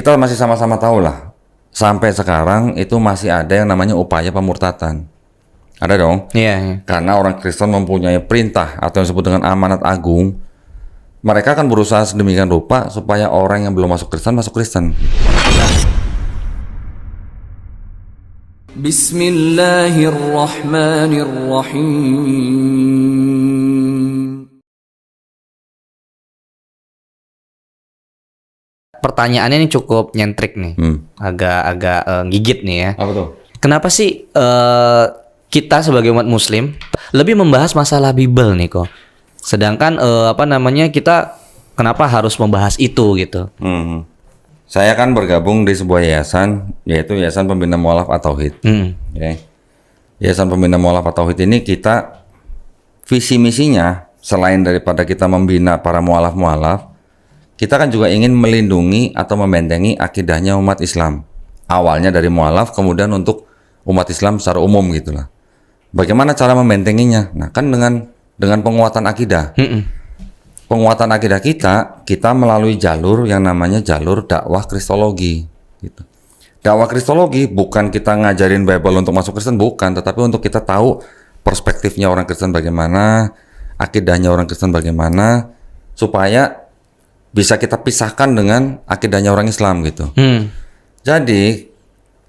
kita masih sama-sama tahu lah, sampai sekarang itu masih ada yang namanya upaya pemurtatan. Ada dong? Iya. Karena orang Kristen mempunyai perintah atau yang disebut dengan amanat agung. Mereka akan berusaha sedemikian rupa supaya orang yang belum masuk Kristen masuk Kristen. Bismillahirrahmanirrahim. Pertanyaannya ini cukup nyentrik nih, agak gigit nih ya. Apa tuh? Kenapa sih kita sebagai umat Muslim lebih membahas masalah Bible nih kok? Sedangkan kita kenapa harus membahas itu gitu? Saya kan bergabung di sebuah yayasan, yaitu Yayasan Pembina Mu'alaf at-Tauhid. Okay. Yayasan Pembina Mu'alaf at-Tauhid ini kita visi misinya selain daripada kita membina para mu'alaf, kita kan juga ingin melindungi atau membentengi akidahnya umat Islam. Awalnya dari mu'alaf, kemudian untuk umat Islam secara umum gitulah. Bagaimana cara membentenginya? Nah, kan dengan penguatan akidah. Penguatan akidah kita melalui jalur yang namanya jalur dakwah kristologi. Gitu. Dakwah kristologi bukan kita ngajarin Bible untuk masuk Kristen, bukan. Tetapi untuk kita tahu perspektifnya orang Kristen bagaimana, akidahnya orang Kristen bagaimana, supaya bisa kita pisahkan dengan akidahnya orang Islam gitu. Jadi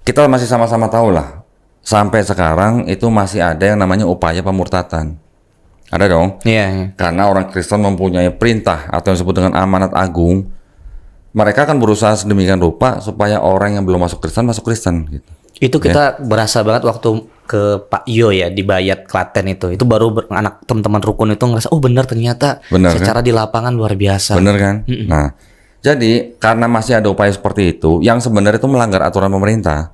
kita masih sama-sama tahu lah, sampai sekarang itu masih ada yang namanya upaya pemurtatan. Ada dong? Iya. Karena orang Kristen mempunyai perintah atau yang disebut dengan amanat agung. Mereka akan berusaha sedemikian rupa supaya orang yang belum masuk Kristen masuk Kristen gitu. Itu kita berasa banget waktu ke Pak Yo ya di Bayat Klaten itu baru anak teman-teman rukun itu ngerasa benar ternyata secara kan? Di lapangan luar biasa. Bener kan? Nah, jadi karena masih ada upaya seperti itu yang sebenarnya itu melanggar aturan pemerintah,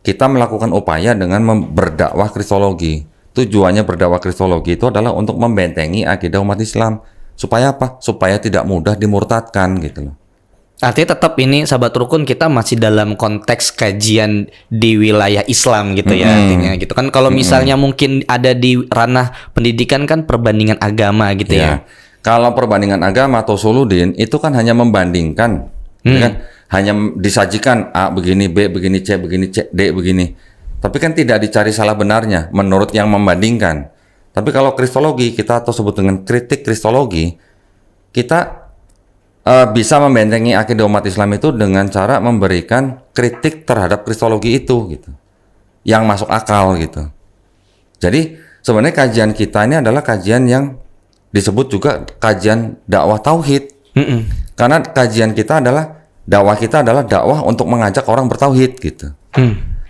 kita melakukan upaya dengan berdakwah kristologi. Tujuannya berdakwah kristologi itu adalah untuk membentengi akidah umat Islam. Supaya apa? Supaya tidak mudah dimurtadkan gitu loh. Artinya tetap ini sahabat rukun kita masih dalam konteks kajian di wilayah Islam gitu ya artinya gitu kan. Kalau misalnya mungkin ada di ranah pendidikan kan perbandingan agama gitu ya. Kalau perbandingan agama atau suludin itu kan hanya membandingkan, ya kan? Hanya disajikan A begini, B begini, C begini, D begini. Tapi kan tidak dicari salah benarnya menurut yang membandingkan. Tapi kalau kristologi kita atau sebut dengan kritik kristologi, kita bisa membentengi akidah umat Islam itu dengan cara memberikan kritik terhadap kristologi itu gitu, yang masuk akal gitu. Jadi sebenarnya kajian kita ini adalah kajian yang disebut juga kajian dakwah tauhid. Karena kajian kita adalah dakwah untuk mengajak orang bertauhid gitu.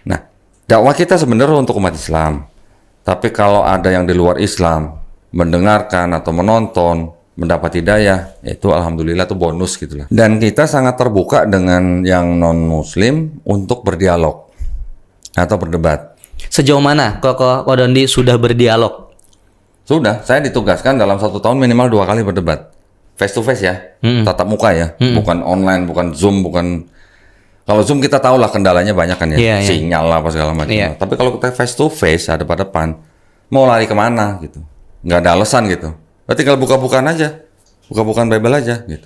Nah, dakwah kita sebenarnya untuk umat Islam. Tapi kalau ada yang di luar Islam mendengarkan atau menonton mendapat hidayah, itu alhamdulillah itu bonus gitu lah. Dan kita sangat terbuka dengan yang non muslim untuk berdialog atau berdebat. Sejauh mana Koko Dondi sudah berdialog? Sudah, saya ditugaskan dalam 1 tahun minimal 2 kali berdebat. Face to face ya, tatap muka ya, bukan online, bukan Zoom, bukan. Kalau Zoom kita tahu lah kendalanya banyak kan ya, sinyal lah apa segala macam. Tapi kalau kita face to face, hadap-hadapan, mau lari kemana gitu, nggak ada alasan gitu. Tinggal buka-bukaan aja, buka-bukaan Bible aja gitu.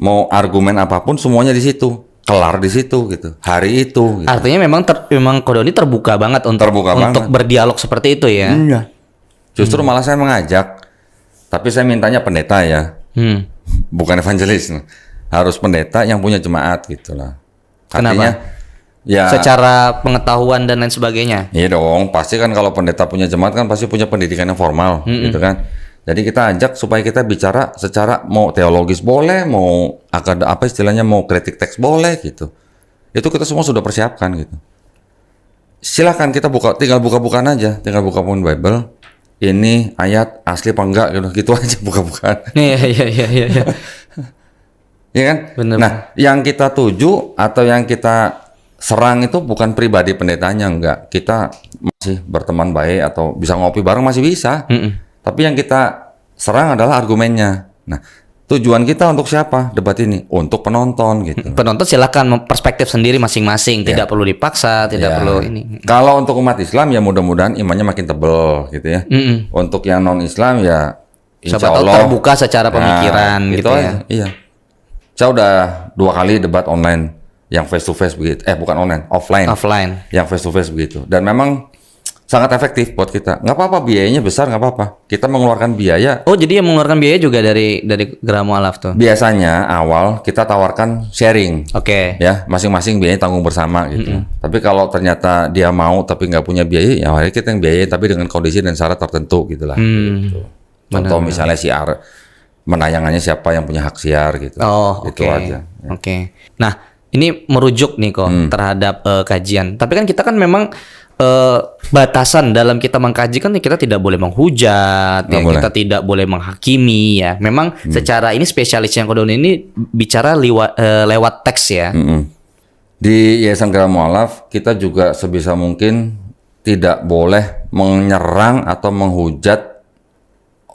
Mau argumen apapun semuanya di situ, kelar di situ gitu. Hari itu. Gitu. Artinya memang Kodoni terbuka banget untuk berdialog seperti itu ya. Justru malah saya mengajak, tapi saya mintanya pendeta ya, bukan evangelis. Harus pendeta yang punya jemaat gitulah. Kenapa? Ya, secara pengetahuan dan lain sebagainya. Iya dong, pasti kan kalau pendeta punya jemaat kan pasti punya pendidikan yang formal, gitu kan. Jadi kita ajak supaya kita bicara secara mau teologis boleh, mau mau kritik teks boleh gitu. Itu kita semua sudah persiapkan gitu. Silakan kita tinggal buka-bukaan aja, tinggal buka-bukaan Bible. Ini ayat asli apa enggak gitu aja buka-bukaan. Iya. Iya kan? Bener. Nah, yang kita tuju atau yang kita serang itu bukan pribadi pendetanya, enggak. Kita masih berteman baik atau bisa ngopi bareng masih bisa. Tapi yang kita serang adalah argumennya. Nah, tujuan kita untuk siapa debat ini? Untuk penonton gitu. Penonton silakan perspektif sendiri masing-masing, tidak perlu dipaksa, tidak perlu ini. Kalau untuk umat Islam ya mudah-mudahan imannya makin tebel gitu ya. Untuk yang non Islam ya insya Allah terbuka secara pemikiran gitu ya. Iya. Saya udah 2 kali debat online yang face to face begitu. Bukan online, offline. Yang face to face begitu. Dan memang sangat efektif buat kita. Nggak apa-apa, biayanya besar nggak apa-apa. Kita mengeluarkan biaya. Oh, jadi yang mengeluarkan biaya juga dari Geraha Mu'alaf tuh. Biasanya awal kita tawarkan sharing. Oke. Ya, masing-masing biayanya tanggung bersama gitu. Tapi kalau ternyata dia mau tapi nggak punya biaya, ya akhirnya kita yang biayain tapi dengan kondisi dan syarat tertentu gitulah. Gitu. Contoh misalnya siar, menayangannya siapa yang punya hak siar gitu. Oh, Itu oke. aja. Oke. Nah, ini merujuk nih kok terhadap kajian. Tapi kan kita kan memang batasan dalam kita mengkaji kan kita tidak boleh menghujat, ya, boleh. kita tidak boleh menghakimi ya. Memang secara ini spesialis yang kedua ini bicara lewat teks ya. Di Yayasan Geraha Mu'alaf kita juga sebisa mungkin tidak boleh menyerang atau menghujat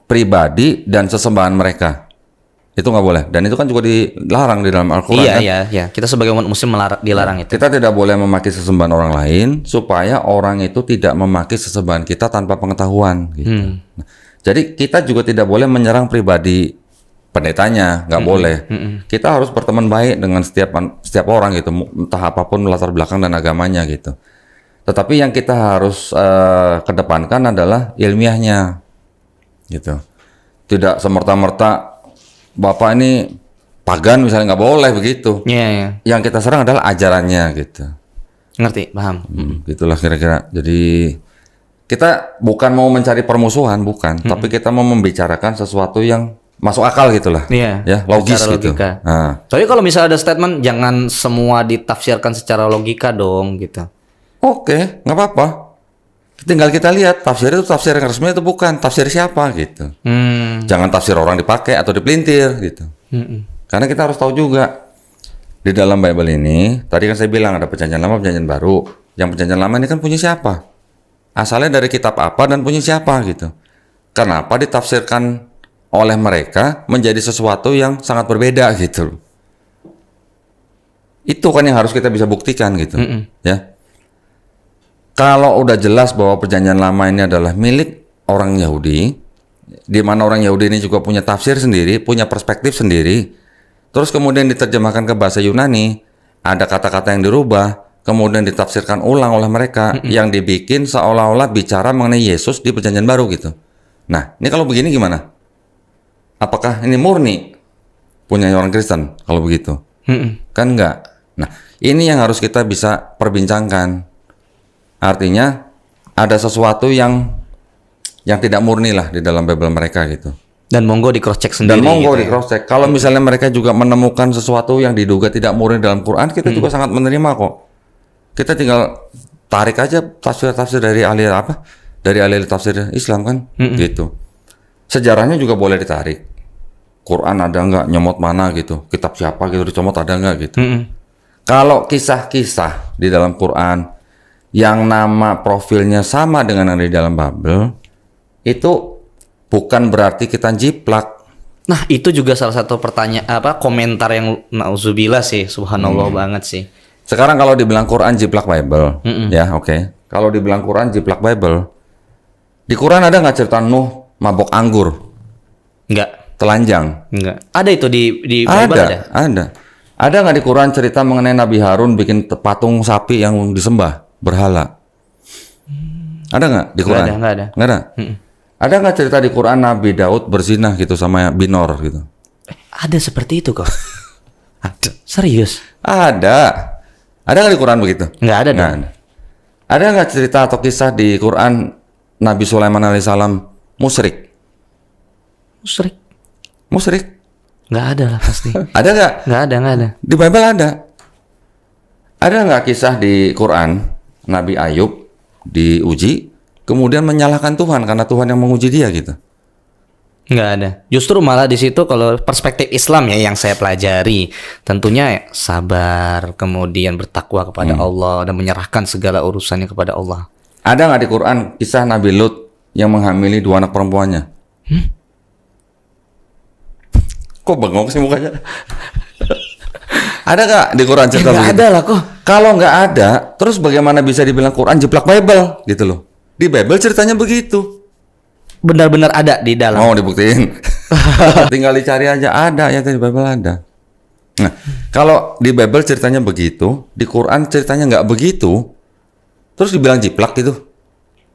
pribadi dan sesembahan mereka. Itu nggak boleh. Dan itu kan juga dilarang di dalam Al-Quran. Iya, kan? iya. Kita sebagai umat muslim dilarang itu. Kita tidak boleh memaki sesembahan orang lain supaya orang itu tidak memaki sesembahan kita tanpa pengetahuan. Gitu. Nah, jadi kita juga tidak boleh menyerang pribadi pendetanya, nggak boleh. Kita harus berteman baik dengan setiap orang gitu, entah apapun latar belakang dan agamanya gitu. Tetapi yang kita harus kedepankan adalah ilmiahnya, gitu. Tidak semerta-merta Bapak ini pagan misalnya, nggak boleh begitu. Iya, iya. Yang kita serang adalah ajarannya gitu. Ngerti, paham. Gitulah kira-kira. Jadi kita bukan mau mencari permusuhan, bukan. Tapi kita mau membicarakan sesuatu yang masuk akal gitulah. Iya. Ya, logis secara gitu. logika. Nah, Soalnya kalau misalnya ada statement jangan semua ditafsirkan secara logika dong gitu. oke, nggak apa-apa. Tinggal kita lihat tafsir itu tafsir yang resmi itu bukan tafsir siapa gitu. Jangan tafsir orang dipakai atau dipelintir gitu. Karena kita harus tahu juga di dalam Bible ini, tadi kan saya bilang ada perjanjian lama, perjanjian baru. Yang perjanjian lama ini kan punya siapa? Asalnya dari kitab apa dan punya siapa gitu. Kenapa ditafsirkan oleh mereka menjadi sesuatu yang sangat berbeda gitu. Itu kan yang harus kita bisa buktikan gitu. Ya. Kalau udah jelas bahwa perjanjian lama ini adalah milik orang Yahudi, di mana orang Yahudi ini juga punya tafsir sendiri, punya perspektif sendiri, terus kemudian diterjemahkan ke bahasa Yunani, ada kata-kata yang dirubah, kemudian ditafsirkan ulang oleh mereka, yang dibikin seolah-olah bicara mengenai Yesus di perjanjian baru gitu. Nah, ini kalau begini gimana? Apakah ini murni punya orang Kristen kalau begitu? Kan enggak. Nah, ini yang harus kita bisa perbincangkan. Artinya ada sesuatu yang tidak murni lah di dalam Bible mereka gitu. Dan monggo di cross check sendiri. Dan monggo gitu di cross check. Kalau misalnya mereka juga menemukan sesuatu yang diduga tidak murni dalam Quran, kita juga sangat menerima kok. Kita tinggal tarik aja tafsir-tafsir dari ahli apa? Dari ahli tafsir Islam kan, gitu. Sejarahnya juga boleh ditarik. Quran ada nggak, nyomot mana gitu, kitab siapa gitu dicomot ada nggak gitu. Kalau kisah-kisah di dalam Quran yang nama profilnya sama dengan yang di dalam Bible, itu bukan berarti kita jiplak. Nah, itu juga salah satu pertanyaan komentar yang nauzubillah sih, subhanallah banget sih. Sekarang kalau dibilang Quran jiplak Bible, ya oke. Kalau dibilang Quran jiplak Bible, di Quran ada nggak cerita Nuh mabok anggur, Enggak. telanjang? Enggak. Ada itu di Bible ada. Ada. Ada nggak di Quran cerita mengenai Nabi Harun bikin patung sapi yang disembah, berhala? Ada nggak di Quran? Nggak ada. Nggak ada. Ada nggak cerita di Quran Nabi Daud berzinah gitu sama Binor gitu? Ada seperti itu kok. Ada. Serius? Ada. Ada nggak di Quran begitu? Nggak ada Nggak dong. ada. Ada nggak cerita atau kisah di Quran Nabi Sulaiman alaihissalam musyrik? Musyrik? Musyrik? Nggak ada lah pasti. Ada nggak? Nggak ada. Di Bible ada. Ada nggak kisah di Quran Nabi Ayub diuji kemudian menyalahkan Tuhan karena Tuhan yang menguji dia gitu? Nggak ada. Justru malah di situ kalau perspektif Islam ya yang saya pelajari, tentunya sabar, kemudian bertakwa kepada Allah dan menyerahkan segala urusannya kepada Allah. Ada nggak di Quran kisah Nabi Lut yang menghamili 2 anak perempuannya? Kok bengong sih mukanya? Ada nggak di Quran cerita Nggak begitu? ada lah kok. Kalau nggak ada, terus bagaimana bisa dibilang Quran jiplak Bible gitu loh? Di Bible ceritanya begitu. Benar-benar ada di dalam. Mau dibuktiin? Tinggal dicari aja, ada ya di Bible ada. Nah, kalau di Bible ceritanya begitu, di Quran ceritanya nggak begitu, terus dibilang jiplak gitu,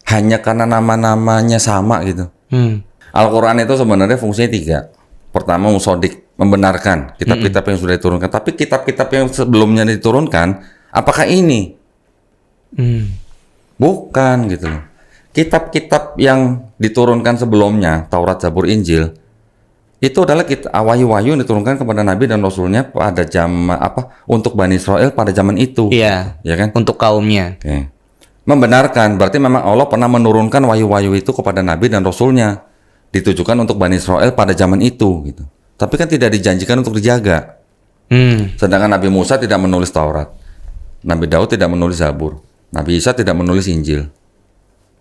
hanya karena nama-namanya sama gitu. Al-Quran itu sebenarnya fungsinya 3. Pertama, musodik, membenarkan kitab-kitab yang sudah diturunkan. Tapi kitab-kitab yang sebelumnya diturunkan, apakah ini? Bukan gitu loh. Kitab-kitab yang diturunkan sebelumnya, Taurat, Zabur, Injil, itu adalah wahyu-wahyu yang diturunkan kepada Nabi dan Rasulnya pada zaman untuk Bani Israel pada zaman itu. Iya. Ya kan? Untuk kaumnya. Oke. Membenarkan berarti memang Allah pernah menurunkan wahyu-wahyu itu kepada Nabi dan Rasulnya, ditujukan untuk Bani Israel pada zaman itu gitu. Tapi kan tidak dijanjikan untuk dijaga. Sedangkan Nabi Musa tidak menulis Taurat, Nabi Daud tidak menulis Zabur, Nabi Isa tidak menulis Injil.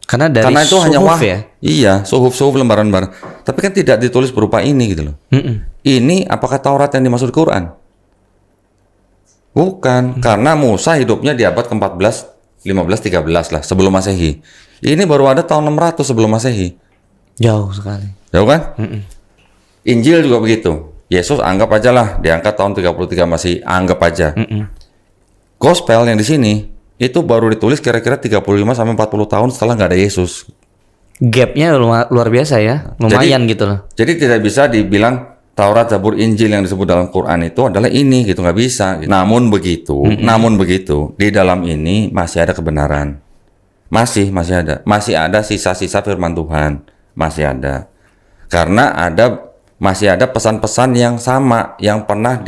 Karena Itu hanya suhuf ya. Iya, suhuf lembaran-lembaran. Tapi kan tidak ditulis berupa ini gitu loh. Ini apakah Taurat yang dimaksud Quran? Bukan, karena Musa hidupnya di abad ke-14, 15, 13 lah sebelum Masehi. Ini baru ada tahun 600 sebelum Masehi. Jauh sekali. Jauh kan? Injil juga begitu. Yesus anggap aja lah diangkat tahun 33 masih anggap aja. Gospel yang di sini itu baru ditulis kira-kira 35 sampai 40 tahun setelah nggak ada Yesus. Gapnya luar biasa ya, lumayan gitu loh. Jadi tidak bisa dibilang Taurat, Zabur, Injil yang disebut dalam Quran itu adalah ini gitu, nggak bisa. Namun begitu, di dalam ini masih ada kebenaran, masih ada sisa-sisa firman Tuhan, masih ada. Karena masih ada pesan-pesan yang sama yang pernah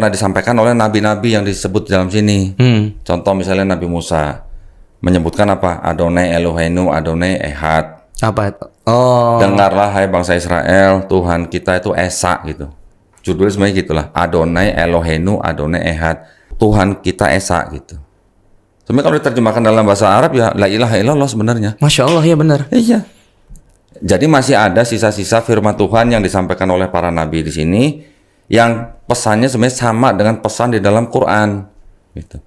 disampaikan oleh nabi-nabi yang disebut dalam sini. Contoh misalnya Nabi Musa menyebutkan apa? Adonai Eloheinu, Adonai Ehad. Apa itu? Oh. Dengarlah hai bangsa Israel, Tuhan kita itu Esa gitu. Judulnya sebenarnya gitulah. Adonai Eloheinu, Adonai Ehad. Tuhan kita Esa gitu. Sebenarnya kalau diterjemahkan dalam bahasa Arab ya la ilaha illallah sebenarnya. Masya Allah ya benar. Iya. Jadi masih ada sisa-sisa firman Tuhan yang disampaikan oleh para nabi di sini yang pesannya sebenarnya sama dengan pesan di dalam Quran gitu.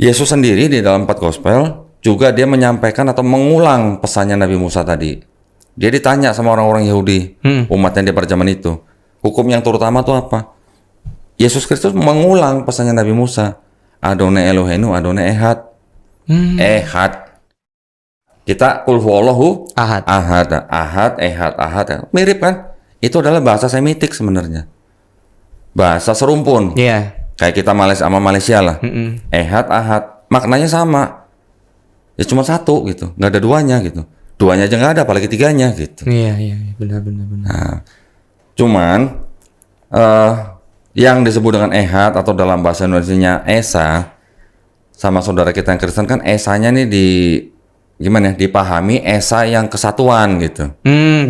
Yesus sendiri di dalam 4 gospel juga dia menyampaikan atau mengulang pesannya Nabi Musa tadi. Dia ditanya sama orang-orang Yahudi, umatnya di pada zaman itu, hukum yang terutama itu apa? Yesus Kristus mengulang pesannya Nabi Musa, Adonai Eloheinu, Adonai Ehad. Ehad. Kita kul huwallahu Ahad. Ahad, Ehad. Mirip kan? Itu adalah bahasa Semitik sebenarnya. Bahasa serumpun. Iya. Kayak kita sama Malaysia lah. Ehad, Ahad. Maknanya sama. Ya cuma satu gitu. Nggak ada duanya gitu. Duanya aja nggak ada, apalagi tiganya gitu. Iya, benar. Nah, cuman yang disebut dengan Ehad atau dalam bahasa Indonesianya Esa, sama saudara kita yang Kristen kan Esanya nih dipahami Esa yang kesatuan gitu.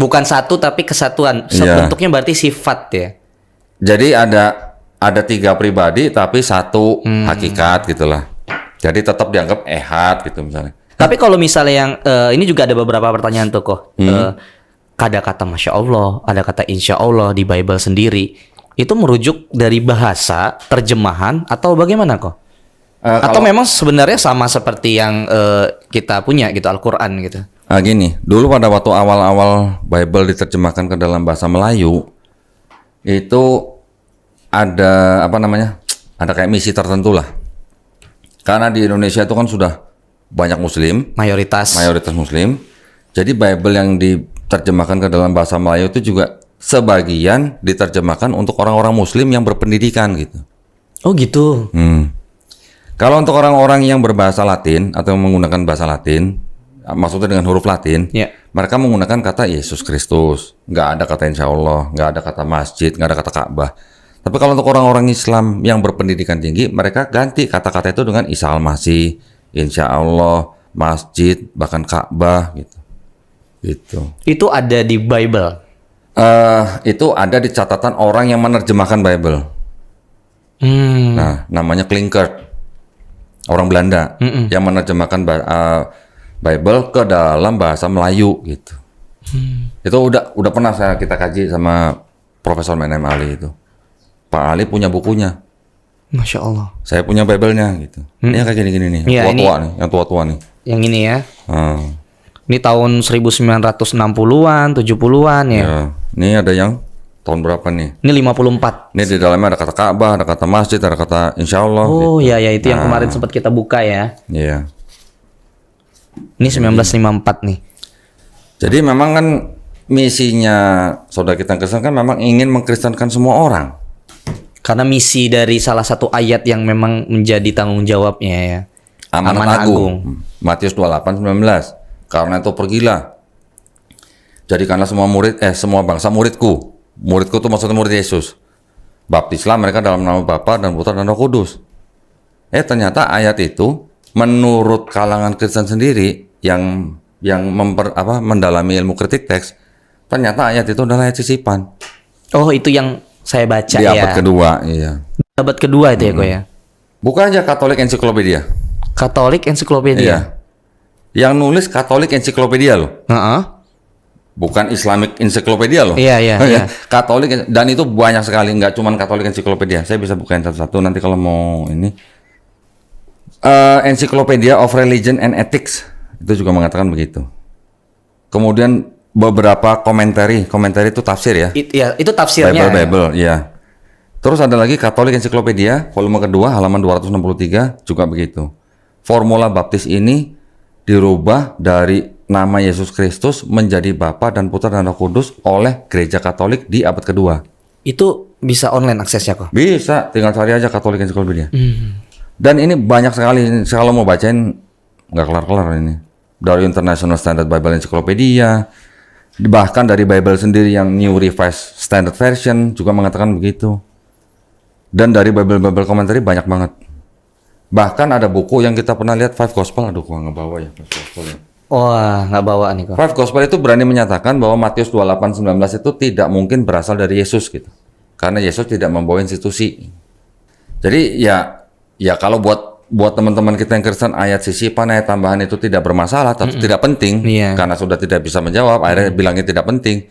Bukan satu tapi kesatuan. Iya. Bentuknya berarti sifat ya. Jadi ada 3 pribadi tapi satu hakikat gitulah. Jadi tetap dianggap Ehad gitu misalnya. Tapi kalau misalnya yang ini juga ada beberapa pertanyaan tuh kok. Ada kata Masya Allah, ada kata Insya Allah di Bible sendiri. Itu merujuk dari bahasa, terjemahan atau bagaimana kok? Atau memang sebenarnya sama seperti yang kita punya gitu, Al-Quran gitu? Gini, dulu pada waktu awal-awal Bible diterjemahkan ke dalam bahasa Melayu, itu ada ada kayak misi tertentu lah. Karena di Indonesia itu kan sudah banyak Muslim, Mayoritas Muslim. Jadi Bible yang diterjemahkan ke dalam bahasa Melayu itu juga sebagian diterjemahkan untuk orang-orang Muslim yang berpendidikan gitu. Oh gitu. Kalau untuk orang-orang yang berbahasa Latin atau menggunakan bahasa Latin, maksudnya dengan huruf Latin, mereka menggunakan kata Yesus Kristus, nggak ada kata Insya Allah, nggak ada kata masjid, nggak ada kata Ka'bah. Tapi kalau untuk orang-orang Islam yang berpendidikan tinggi, mereka ganti kata-kata itu dengan Isa Al-Masih, Insya Allah, masjid, bahkan Ka'bah gitu. Gitu. Itu ada di Bible. Itu ada di catatan orang yang menerjemahkan Bible. Nah, namanya Klinkert. Orang Belanda yang menerjemahkan Bible ke dalam bahasa Melayu gitu. Itu udah pernah kita kaji sama Profesor Menem Ali itu. Pak Ali punya bukunya. Masya Allah. Saya punya Bible-nya gitu. Ini kayak gini-gini nih, yang tua-tua nih. Yang ini ya. Ini tahun 1960-an, 70-an ya. Ini ada yang tahun berapa nih? Ini 54. Ini di dalamnya ada kata Ka'bah, ada kata masjid, ada kata Insya Allah. Oh ya ya, itu yang kemarin sempat kita buka ya. Iya. Ini 1954 nih. Jadi memang kan misinya saudara kita Kristen kan memang ingin mengkristenkan semua orang. Karena misi dari salah satu ayat yang memang menjadi tanggung jawabnya ya. Amanat Agung. Matius 28:19. Karena itu pergilah. Jadikanlah semua bangsa muridku. Muridku itu maksudnya murid Yesus. Baptislah mereka dalam nama Bapa dan Putra dan Roh Kudus. Ternyata ayat itu menurut kalangan Kristen sendiri yang mendalami ilmu kritik teks, ternyata ayat itu adalah ayat sisipan. Oh, itu yang saya baca di ya. abad kedua, iya. Abad kedua itu ya kok ya. Buka aja Katolik Encyclopedia. Katolik Encyclopedia. Iya. Yang nulis Katolik Encyclopedia loh. Heeh. Bukan Islamic Encyclopedia loh. Iya, iya, iya. Katolik, dan itu banyak sekali, nggak cuman Katolik Encyclopedia. Saya bisa bukain satu-satu nanti kalau mau ini. Encyclopedia of Religion and Ethics itu juga mengatakan begitu. Kemudian beberapa komentari itu tafsir ya. Itu tafsirnya. Bible, ya. Terus ada lagi Katolik Encyclopedia volume kedua halaman 263 juga begitu. Formula baptis ini dirubah dari nama Yesus Kristus menjadi Bapa dan Putra dan Roh Kudus oleh Gereja Katolik di abad kedua. Itu bisa online aksesnya kok. Bisa, tinggal cari aja Katolik Encyclopedia. Dan ini banyak sekali, kalau mau bacain nggak kelar-kelar ini. Dari International Standard Bible Encyclopedia, bahkan dari Bible sendiri yang New Revised Standard Version juga mengatakan begitu. Dan dari Bible komentari banyak banget. Bahkan ada buku yang kita pernah lihat, Five Gospel. Aduh, gua nggak bawa ya Five Gospel ya. Wah, nggak bawa nih kok. Five Gospel itu berani menyatakan bahwa Matius 28:19 itu tidak mungkin berasal dari Yesus gitu. Karena Yesus tidak membawa institusi. Jadi ya kalau buat teman-teman kita yang Kristen, ayat sisipan, ayat tambahan itu tidak bermasalah, tapi tidak penting. Iya. Karena sudah tidak bisa menjawab, akhirnya bilangnya tidak penting.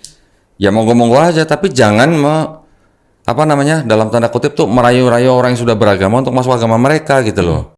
Ya monggo-monggo aja, tapi jangan dalam tanda kutip tuh merayu-rayu orang yang sudah beragama untuk masuk agama mereka gitu loh.